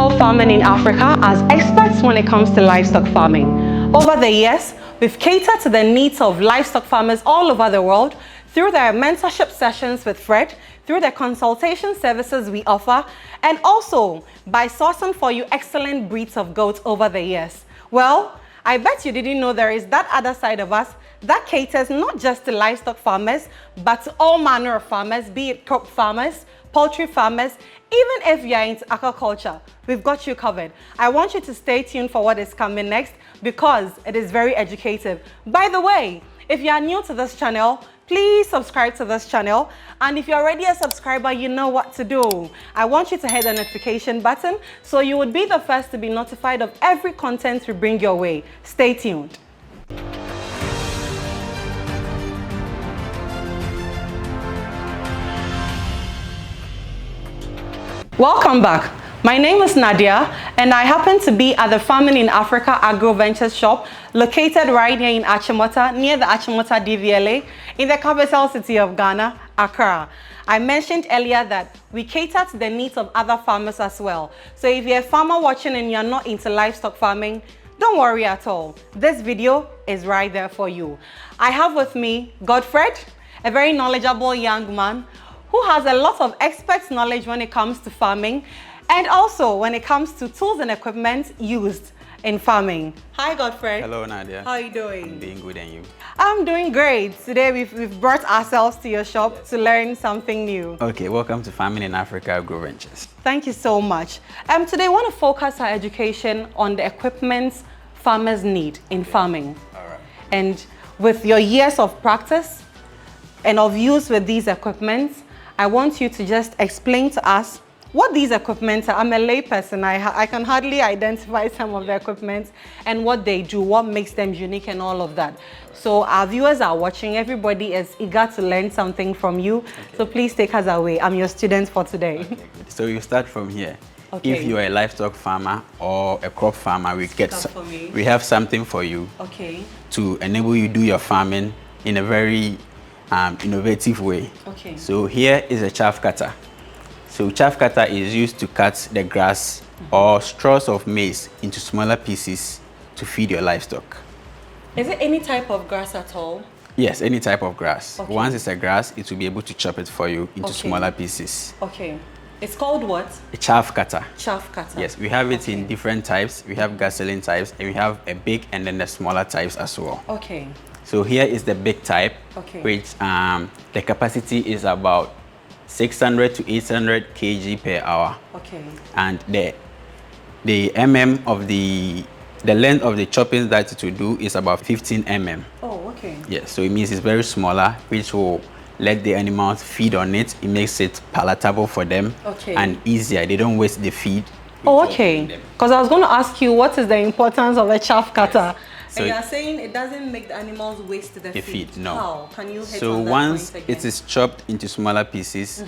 global farming in Africa as experts when it comes to livestock farming. Over the years, we've catered to the needs of livestock farmers all over the world through their mentorship sessions with Fred, through the consultation services we offer, and also by sourcing for you excellent breeds of goats over the years. Well, I bet you didn't know there is that other side of us that caters not just to livestock farmers, but to all manner of farmers, be it crop farmers, poultry farmers, even if you are into aquaculture, we've got you covered. I want you to stay tuned for what is coming next because it is very educative. By the way, if you are new to this channel, please subscribe to this channel. And if you're already a subscriber, you know what to do. I want you to hit the notification button so you would be the first to be notified of every content we bring your way. Stay tuned. Welcome back. My name is Nadia and I happen to be at the Farming in Africa Agroventures shop located right here in Achimota, near the Achimota DVLA in the capital city of Ghana, Accra. I mentioned earlier that we cater to the needs of other farmers as well. So if you're a farmer watching and you're not into livestock farming, don't worry at all. This video is right there for you. I have with me Godfred, a very knowledgeable young man who has a lot of expert knowledge when it comes to farming and also when it comes to tools and equipment used in farming. Hi Godfred. Hello Nadia. How are you doing? I'm doing good, and you? I'm doing great. Today we've brought ourselves to your shop to learn something new. Okay, welcome to Farming in Africa Agroventures. Thank you so much. Today I want to focus our education on the equipment farmers need in farming. All right. And with your years of practice and of use with these equipments, I want you to just explain to us what these equipment are. I'm a layperson. I can hardly identify some of the equipment and what they do, what makes them unique and all of that. So our viewers are watching. Everybody is eager to learn something from you. Okay. So please take us away. I'm your student for today. Okay, so you start from here. Okay. If you are a livestock farmer or a crop farmer, we have something for you, okay, to enable you do your farming in a very innovative way. Okay. So here is a chaff cutter. So chaff cutter is used to cut the grass or straws of maize into smaller pieces to feed your livestock. Is it any type of grass at all? Yes, any type of grass. Okay. Once it's a grass, it will be able to chop it for you into smaller pieces. Okay. It's called what? A chaff cutter. Chaff cutter. Yes, we have it in different types. We have gasoline types and we have a big and then the smaller types as well. Okay. So here is the big type, okay, which the capacity is about 600 to 800 kg per hour. Okay. And the length of the chopping that it will do is about 15 mm. Oh, okay. Yes, so it means it's very smaller, which will let the animals feed on it. It makes it palatable for them, okay, and easier. They don't waste the feed. Oh, okay. Because I was going to ask you, what is the importance of a chaff cutter? Yes. So and you are saying it doesn't make the animals waste the feed. No. How? Can you hit so on that once point again? it is chopped into smaller pieces,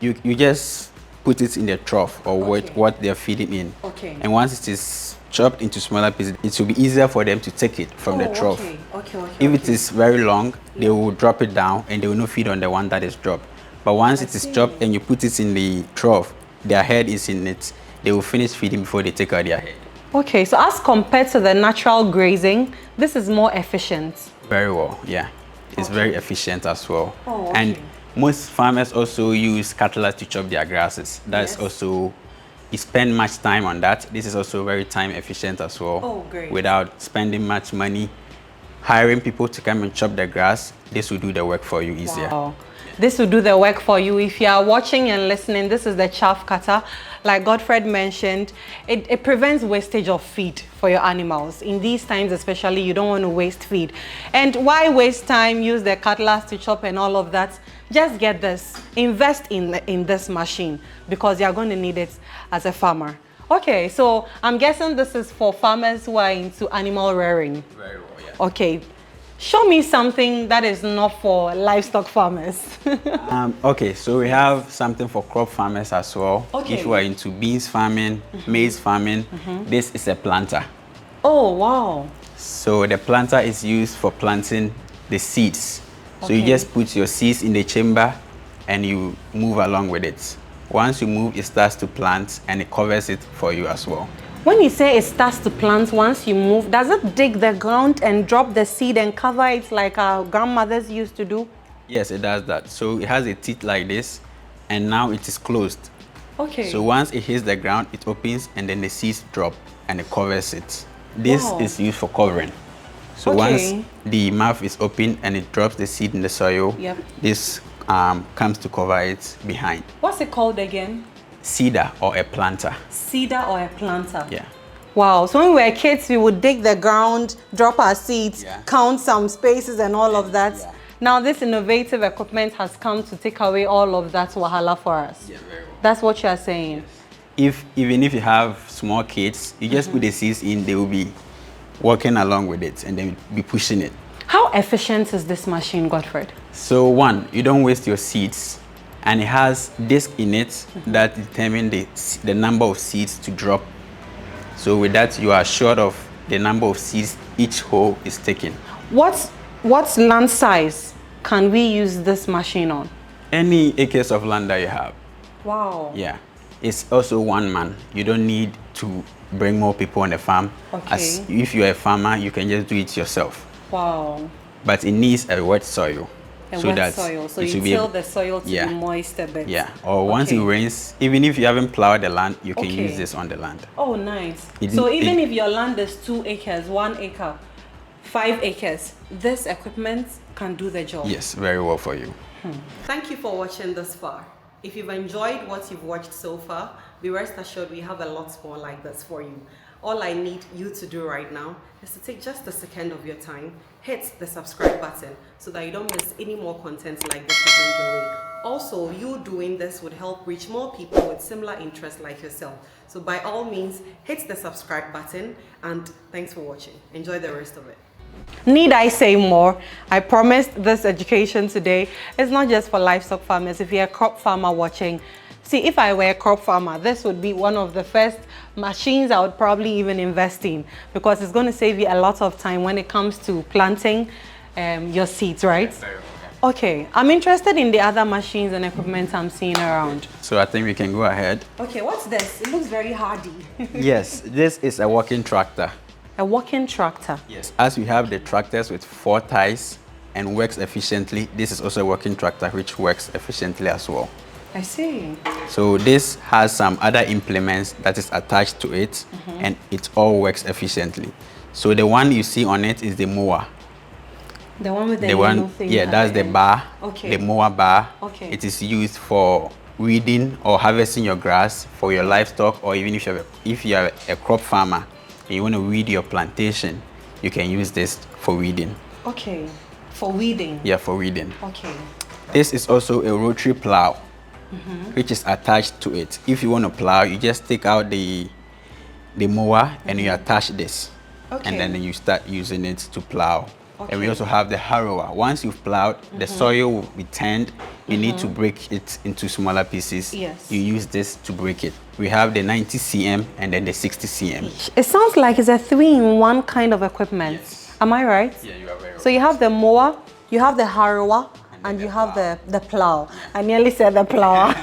you just put it in the trough or what they're feeding in. Okay. And once it is chopped into smaller pieces, it will be easier for them to take it from the trough. Okay. If it is very long, they will drop it down and they will not feed on the one that is dropped. But once it is chopped and you put it in the trough, their head is in it, they will finish feeding before they take out their head. Okay, so as compared to the natural grazing, this is more efficient. Very well, yeah. It's very efficient as well. Oh, okay. And most farmers also use cutlass to chop their grasses. That's also, you spend much time on that. This is also very time efficient as well. Oh, great. Without spending much money. Hiring people to come and chop the grass, this will do the work for you easier. Wow. This will do the work for you. If you are watching and listening, this is the chaff cutter. Like Godfred mentioned, it prevents wastage of feed for your animals. In these times especially, you don't want to waste feed. And why waste time, use the cutlass to chop and all of that? Just get this. Invest in this machine because you're going to need it as a farmer. Okay, so I'm guessing this is for farmers who are into animal rearing. Very well, yeah. Okay. Show me something that is not for livestock farmers. Okay, so we have something for crop farmers as well. Okay. If you are into beans farming, maize farming, this is a planter. Oh, wow. So the planter is used for planting the seeds. So you just put your seeds in the chamber and you move along with it. Once you move, it starts to plant and it covers it for you as well. When you say it starts to plant once you move, does it dig the ground and drop the seed and cover it like our grandmothers used to do? Yes, it does that. So it has a teeth like this, and now it is closed. Okay. So once it hits the ground, it opens and then the seeds drop and it covers it. This is used for covering. So once the mouth is open and it drops the seed in the soil, this comes to cover it behind. What's it called again? Seeder or a planter. Seeder or a planter. Yeah. Wow. So when we were kids, we would dig the ground, drop our seeds, count some spaces and all of that. Yeah. Now this innovative equipment has come to take away all of that wahala for us. Yeah, very well. That's what you are saying. Yes. Even if you have small kids, you just put the seeds in, they will be walking along with it and then be pushing it. How efficient is this machine, Godfred? So one, you don't waste your seeds, and it has disc in it that determine the number of seeds to drop. So with that, you are sure of the number of seeds each hole is taking. What land size can we use this machine on? Any acres of land that you have. Wow. Yeah. It's also one man. You don't need to bring more people on the farm. Okay. As if you're a farmer, you can just do it yourself. Wow. But it needs a wet soil. So you till the soil to be moist a bit. Yeah. Or once it rains, even if you haven't plowed the land, you can use this on the land. Oh, nice. So even if your land is 2 acres, 1 acre, 5 acres, this equipment can do the job. Yes, very well for you. Thank you for watching this far. If you've enjoyed what you've watched so far, be rest assured we have a lot more like this for you. All I need you to do right now is to take just a second of your time, hit the subscribe button so that you don't miss any more content like this we bring your way. Also, you doing this would help reach more people with similar interests like yourself. So by all means, hit the subscribe button, and thanks for watching. Enjoy the rest of it. Need I say more? I promised this education today is not just for livestock farmers. If you're a crop farmer watching, see, if I were a crop farmer, this would be one of the first machines I would probably even invest in, because it's going to save you a lot of time when it comes to planting your seeds, right? Okay, I'm interested in the other machines and equipment I'm seeing around. So I think we can go ahead. Okay, what's this? It looks very hardy. Yes, this is a walking tractor. A walking tractor? Yes. As we have the tractors with 4 ties and works efficiently, this is also a walking tractor which works efficiently as well. I see. So this has some other implements that is attached to it, and it all works efficiently. So the one you see on it is the mower. The one with the yellow thing? Yeah, that's the bar, okay. The mower bar. Okay. It is used for weeding or harvesting your grass for your livestock, or even if you are a crop farmer and you want to weed your plantation, you can use this for weeding. Okay, for weeding? Yeah, for weeding. Okay. This is also a rotary plow, which is attached to it. If you want to plow, you just take out the mower and you attach this. Okay. And then you start using it to plow. Okay. And we also have the harrower. Once you've plowed, the soil will be turned. You need to break it into smaller pieces. Yes. You use this to break it. We have the 90 cm and then the 60 cm. It sounds like it's a 3-in-1 kind of equipment. Yes. Am I right? Yeah, you are very right. So you have the mower, you have the harrower, and you have the plow. Yeah. I nearly said the plow.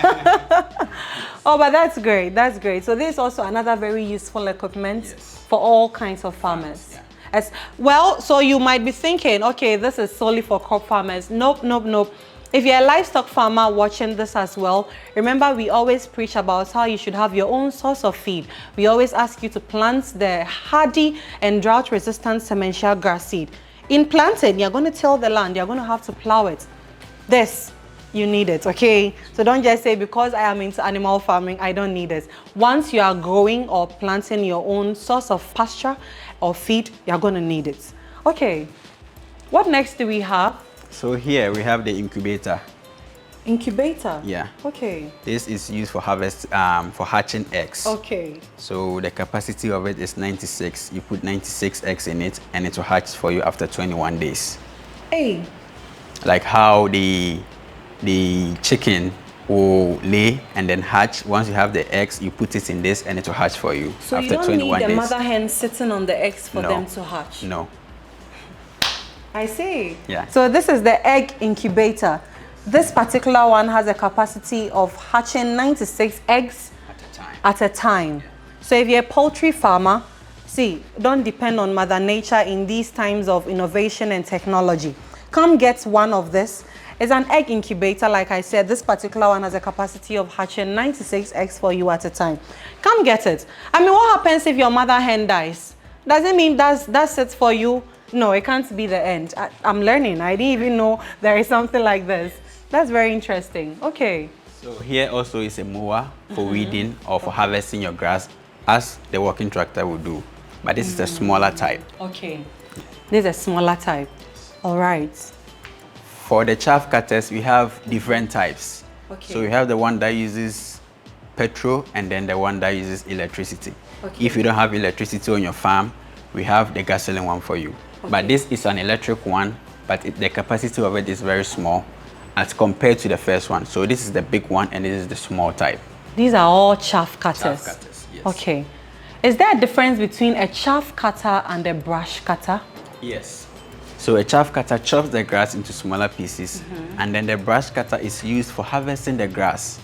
Oh, but that's great. That's great. So this is also another very useful equipment for all kinds of farmers. Yeah. As well, so you might be thinking, okay, this is solely for crop farmers. Nope, nope, nope. If you're a livestock farmer watching this as well, remember we always preach about how you should have your own source of feed. We always ask you to plant the hardy and drought-resistant sementia grass seed. In planting, you're going to till the land. You're going to have to plow it. This, you need it, okay? So don't just say, because I am into animal farming, I don't need it. Once you are growing or planting your own source of pasture or feed, you're going to need it. Okay, what next do we have? So here we have the incubator. Incubator? Yeah. Okay. This is used for for hatching eggs. Okay. So the capacity of it is 96. You put 96 eggs in it and it will hatch for you after 21 days. Hey. Like how the chicken will lay and then hatch. Once you have the eggs, you put it in this and it will hatch for you so after 21 days. So you don't need the mother hen sitting on the eggs for them to hatch? No. I see. Yeah. So this is the egg incubator. This particular one has a capacity of hatching 96 eggs at a time. So if you're a poultry farmer, see, don't depend on Mother Nature in these times of innovation and technology. Come get one of this. It's an egg incubator, like I said. This particular one has a capacity of hatching 96 eggs for you at a time. Come get it. I mean, what happens if your mother hen dies? Does it mean that's it for you? No, it can't be the end. I'm learning. I didn't even know there is something like this. That's very interesting. Okay. So here also is a mower for weeding or for harvesting your grass, as the working tractor will do. But this is a smaller type. Okay. This is a smaller type. All right. For the chaff cutters, we have different types. Okay. So we have the one that uses petrol and then the one that uses electricity. Okay. If you don't have electricity on your farm, we have the gasoline one for you. Okay. But this is an electric one, but the capacity of it is very small as compared to the first one. So this is the big one and this is the small type. These are all chaff cutters? Chaff cutters, yes. Okay. Is there a difference between a chaff cutter and a brush cutter? Yes. So a chaff cutter chops the grass into smaller pieces, and then the brush cutter is used for harvesting the grass.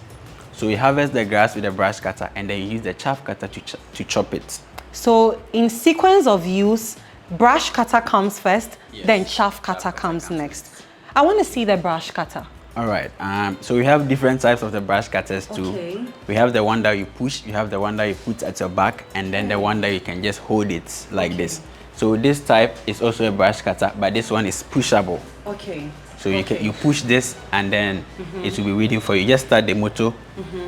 So you harvest the grass with the brush cutter and then you use the chaff cutter to chop it. So in sequence of use, brush cutter comes first, Yes. then chaff cutter comes next. I want to see the brush cutter. All right. So we have different types of the brush cutters too. Okay. We have the one that you push, you have the one that you put at your back, and then the one that you can just hold it like this. So this type is also a brush cutter, but this one is pushable. Okay. So you push this and then it will be waiting for you. Just start the motor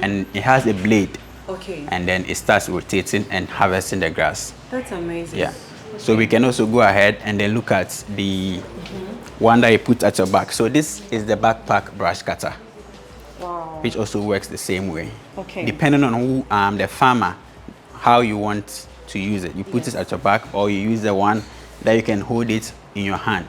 and it has a blade. Okay. And then it starts rotating and harvesting the grass. That's amazing. Yeah. So we can also go ahead and then look at the one that you put at your back. So this is the backpack brush cutter. Wow. Which also works the same way. Okay. Depending on who the farmer, how you want to use it. You put it at your back or you use the one that you can hold it in your hand.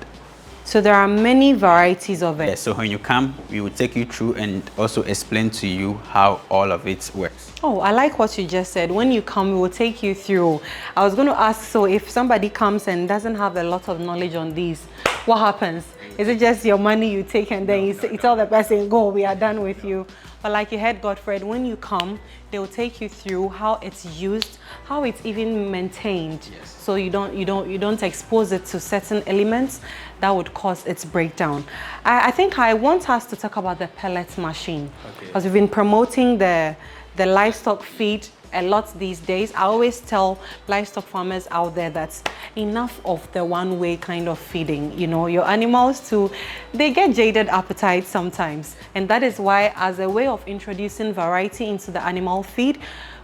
So there are many varieties of it. Yes, so when you come, we will take you through and also explain to you how all of it works. Oh, I like what you just said. When you come, we will take you through. I was going to ask, so if somebody comes and doesn't have a lot of knowledge on these, what happens? Is it just your money you take and then you tell the person, go, we are done with you? But like you heard Godfred, when you come, they will take you through how it's used, how it's even maintained. Yes. So you don't expose it to certain elements that would cause its breakdown. I think I want us to talk about the pellet machine. Okay. Because we've been promoting the livestock feed a lot these days. I always tell livestock farmers out there that enough of the one-way kind of feeding. You know, your animals too, they get jaded appetite sometimes. And that is why, as a way of introducing variety into the animal feed,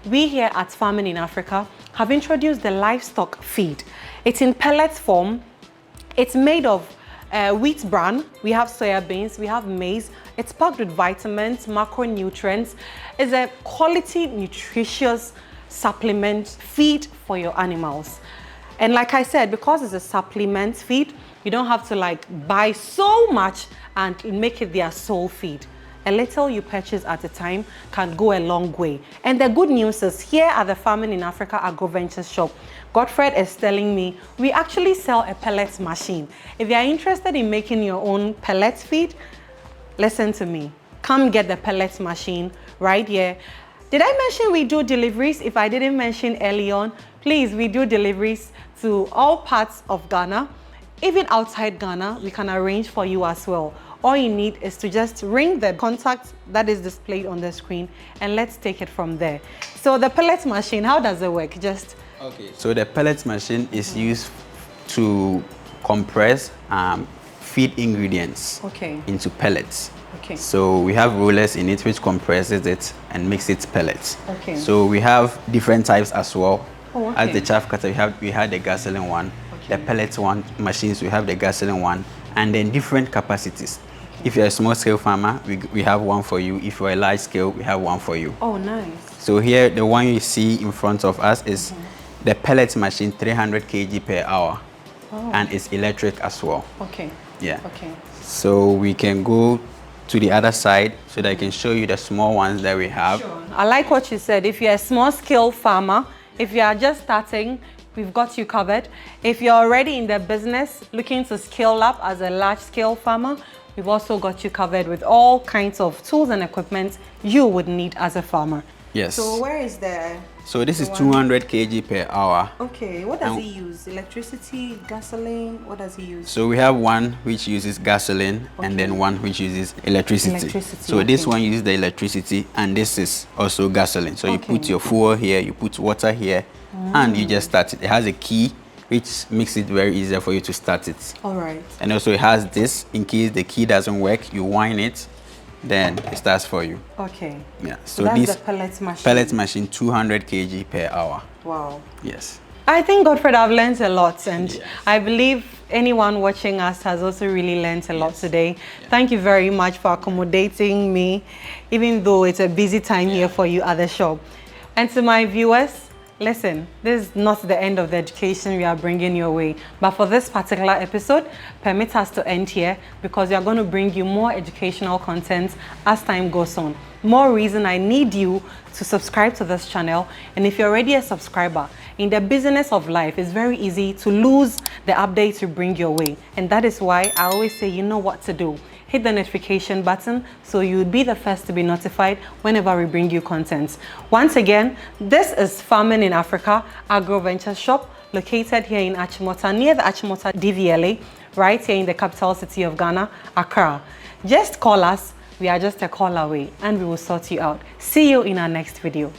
we here at Farming in Africa have introduced the livestock feed. It's in pellet form. It's made of wheat bran, we have soya beans, we have maize. It's packed with vitamins, macronutrients. It's a quality, nutritious supplement feed for your animals. And like I said, because it's a supplement feed, you don't have to like buy so much and make it their sole feed. A little you purchase at a time can go a long way. And the good news is here at the Farming in Africa Agroventures shop, Godfred is telling me we actually sell a pellet machine. If you are interested in making your own pellet feed, listen to me. Come get the pellet machine right here. Did I mention we do deliveries? If I didn't mention early on, please, we do deliveries to all parts of Ghana. Even outside Ghana, we can arrange for you as well. All you need is to just ring the contact that is displayed on the screen and let's take it from there. So the pellet machine, how does it work? Okay. So the pellet machine is used to compress feed ingredients into pellets. Okay. So we have rollers in it which compresses it and makes it pellets. Okay. So we have different types as well. Oh, okay. As the chaff cutter, we have the gasoline one. Okay. The pellet one machines, we have the gasoline one, and then different capacities. Okay. If you're a small scale farmer, we have one for you. If you're a large scale, we have one for you. Oh, nice. So here, the one you see in front of us is the pellet machine, 300 kg per hour. Oh. And it's electric as well. Okay. Yeah. Okay. So we can go to the other side so that I can show you the small ones that we have. Sure. I like what you said. If you're a small scale farmer, if you are just starting, we've got you covered. If you're already in the business looking to scale up as a large scale farmer, we've also got you covered with all kinds of tools and equipment you would need as a farmer. Yes. So where is the... So this is 200 kg per hour. Okay, what does he use? Electricity, gasoline? What does he use? So we have one which uses gasoline, and then one which uses electricity. So this one uses the electricity, and this is also gasoline. So you put your fuel here, you put water here, and you just start it. It has a key which makes it very easier for you to start it. All right. And also it has this, in case the key doesn't work, you wind it, then it starts for you. Okay. Yeah. So that's this the pellet machine, 200 kg per hour. Wow. Yes. I think, Godfred, I've learned a lot, and I believe anyone watching us has also really learned a lot today. Thank you very much for accommodating me, even though it's a busy time here for you at the shop. And to my viewers, listen, this is not the end of the education we are bringing your way, but for this particular episode, permit us to end here, because we are going to bring you more educational content as time goes on. More reason I need you to subscribe to this channel, and if you're already a subscriber, in the business of life, it's very easy to lose the updates we bring your way, and that is why I always say, you know what to do. Hit the notification button so you'll be the first to be notified whenever we bring you content. Once again, this is Farming in Africa Agroventures shop, located here in Achimota, near the Achimota DVLA, right here in the capital city of Ghana, Accra. Just call us. We are just a call away, and we will sort you out. See you in our next video.